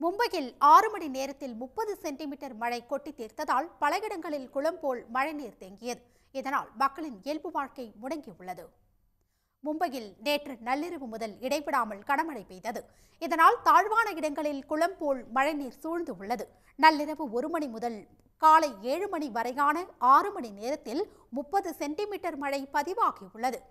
மும்பையில் 6 மணி நேரத்தில் 30 சென்டிமீட்டர் மழை கொட்டி தீர்த்ததால் பல இடங்களில் குளம் போல் மழைநீர் தேங்கியது. இதனால் மக்களின் இயல்பு வாழ்க்கை முடங்கியுள்ளது. மும்பையில் நேற்று நள்ளிரவு முதல் இடைவிடாமல் கனமழை பெய்தது. இதனால் தாழ்வான இடங்களில் குளம் போல் மழைநீர் சூழ்ந்து உள்ளது. நள்ளிரவு 1 மணி முதல் காலை 7 மணி வரையான 6 மணி நேரத்தில் 30 சென்டிமீட்டர் மழை பதிவாகியுள்ளது.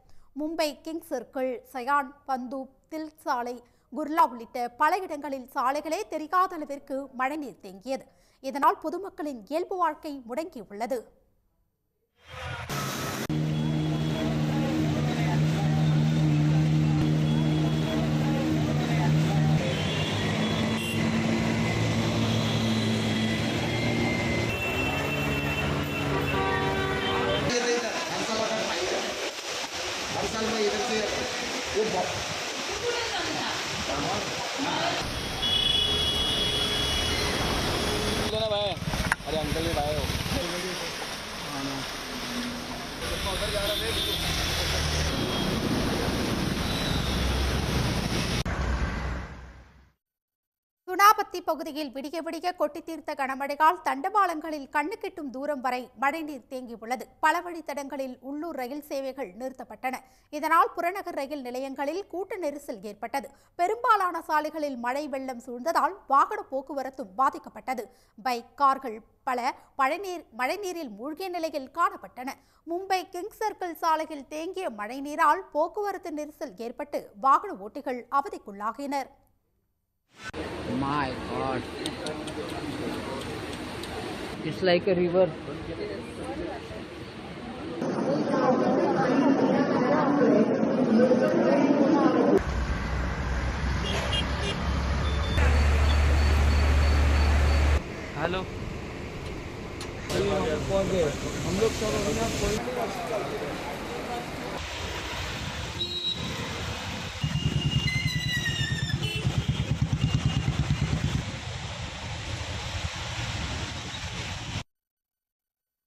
மும்பை கிங்ஸ் சர்க்கிள், சயான், பந்தூப், தில் சாலை, குர்லா உள்ளிட்ட பல இடங்களில் சாலைகளே தெரியாத அளவிற்கு மழைநீர் தேங்கியது. இதனால் பொதுமக்களின் இயல்பு வாழ்க்கை முடங்கியுள்ளது. अरे अंकल भी आए हो। சுனாபத்தி பகுதியில் விடிய விடிய கொட்டி தீர்த்த கனமழையால் தண்டவாளங்களில் கண்ணு கெட்டும் தூரம் வரை மழைநீர் தேங்கியுள்ளது. பல வழித்தடங்களில் உள்ளூர் ரயில் சேவைகள் நிறுத்தப்பட்டன. இதனால் புறநகர் ரயில் நிலையங்களில் கூட்ட நெரிசல் ஏற்பட்டது. பெரும்பாலான சாலைகளில் மழை வெள்ளம் சூழ்ந்ததால் வாகன போக்குவரத்தும் பாதிக்கப்பட்டது. பைக், கார்கள் பல மழைநீரில் மூழ்கிய நிலையில் காணப்பட்டன. மும்பை கிங்ஸ் சர்க்கிள் சாலையில் தேங்கிய மழைநீரால் போக்குவரத்து நெரிசல் ஏற்பட்டு வாகன ஓட்டிகள் அவதிக்குள்ளாகினர். My God, it's like a river. Hello, हम लोग सब अभी ना कोई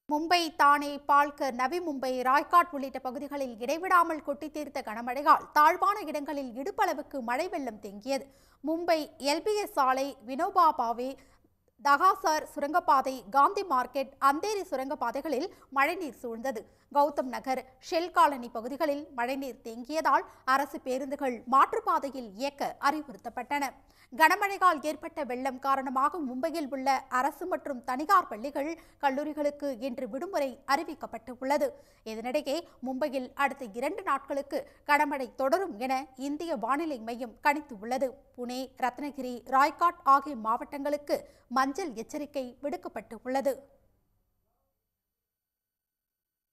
மும்பை, தானே, பால்கர், நவி மும்பை, ராய்காட் உள்ளிட்ட பகுதிகளில் இடைவிடாமல் கொட்டி தீர்த்த கனமழையால் தாழ்வான இடங்களில் இடுப்பளவுக்கு மழை வெள்ளம் தேங்கியது. மும்பை எல்பிஎஸ் சாலை, வினோபா பாவே, தகாசார் சுரங்கப்பாதை, காந்தி மார்க்கெட், அந்தேரி சுரங்கப்பாதைகளில் மழைநீர் சூழ்ந்தது. கௌதம் நகர், ஷெல் காலனி பகுதிகளில் மழைநீர் தேங்கியதால் அரசு பேருந்துகள் மாற்றுப்பாதையில் இயக்க அறிவுறுத்தப்பட்டன. கனமழையால் ஏற்பட்ட வெள்ளம் காரணமாக மும்பையில் உள்ள அரசு மற்றும் தனியார் பள்ளிகள், கல்லூரிகளுக்கு இன்று விடுமுறை அறிவிக்கப்பட்டுள்ளது. இதனிடையே மும்பையில் அடுத்த 2 நாட்களுக்கு கனமழை தொடரும் என இந்திய வானிலை மையம் கணித்துள்ளது. புனே, ரத்னகிரி, ராய்காட் ஆகிய மாவட்டங்களுக்கு மஞ்சள் எச்சரிக்கை விடுக்கப்பட்டுள்ளது.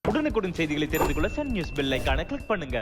உடனுக்குடன் செய்திகளை தெரிந்து கொள்ள சன் நியூஸ் பெல் ஐகானை கிளிக் பண்ணுங்க.